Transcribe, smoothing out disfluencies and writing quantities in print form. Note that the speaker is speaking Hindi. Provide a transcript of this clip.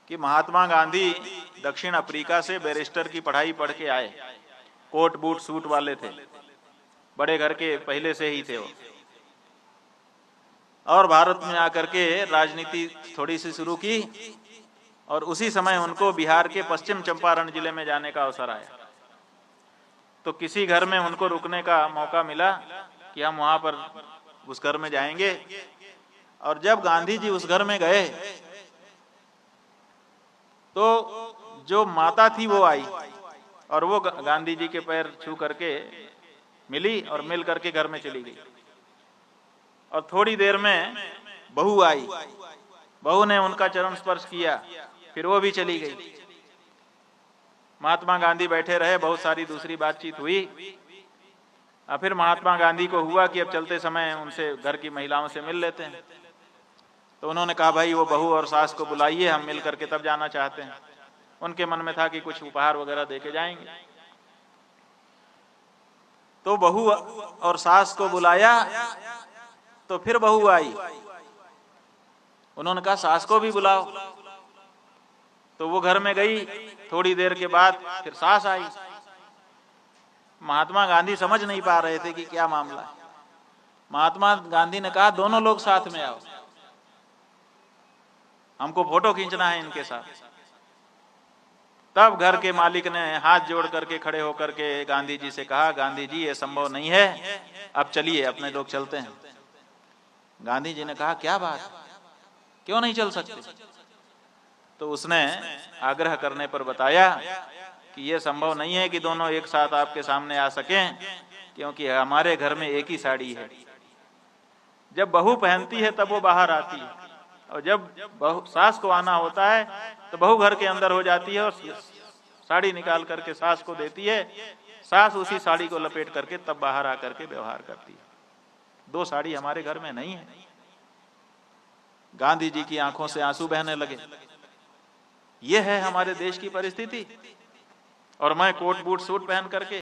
कि महात्मा गांधी दक्षिण अफ्रीका से बैरिस्टर की पढ़ाई पढ़ के आए, कोट बूट सूट वाले थे, बड़े घर के पहले से ही थे वो, और भारत में आकर के राजनीति थोड़ी सी शुरू की, और उसी समय उनको बिहार के पश्चिम चंपारण जिले में जाने का अवसर आया। तो किसी घर में उनको रुकने का मौका मिला कि हम वहां पर उस घर में जाएंगे। और जब गांधी जी उस घर में गए तो जो माता थी वो आई और वो गांधी जी के पैर छू करके मिली और मिल करके घर में चली गई। और थोड़ी देर में बहू आई, बहू ने उनका चरण स्पर्श किया, फिर वो भी चली गई। महात्मा गांधी बैठे रहे, बहुत सारी दूसरी बातचीत हुई। और फिर महात्मा गांधी को हुआ कि अब चलते समय उनसे घर की महिलाओं से मिल लेते हैं। तो उन्होंने कहा भाई वो बहू और सास को बुलाइए, हम मिल करके तब जाना चाहते हैं। उनके मन में था कि कुछ उपहार वगैरह देके जाएंगे। तो बहू और सास को बुलाया तो फिर बहू आई, उन्होंने कहा सास को भी बुलाओ। तो वो घर में गई, थोड़ी देर के बाद फिर सास आई। महात्मा गांधी समझ नहीं पा रहे थे कि क्या मामला है। महात्मा गांधी ने कहा दोनों लोग साथ में आओ, हमको फोटो खींचना है इनके साथ। तब घर के मालिक ने हाथ जोड़ करके खड़े होकर के गांधी जी से कहा, गांधी जी ये संभव नहीं है, अब चलिए अपने लोग चलते हैं। गांधी जी ने कहा क्या बात, क्यों नहीं चल सकते? तो उसने आग्रह करने पर बताया कि ये संभव नहीं है कि दोनों एक साथ आपके सामने आ सकें, क्योंकि हमारे घर में एक ही साड़ी है। जब बहू पहनती है तब वो बाहर आती है, और जब बहू सास को आना होता है तो बहू घर के अंदर हो जाती है और साड़ी निकाल करके सास को देती है। सास उसी साड़ी को लपेट करके तब बाहर आकर के व्यवहार करती है। दो साड़ी हमारे घर में नहीं है। गांधी जी की आंखों से आंसू बहने लगे। ये है हमारे देश की परिस्थिति, और मैं कोट बूट सूट पहन करके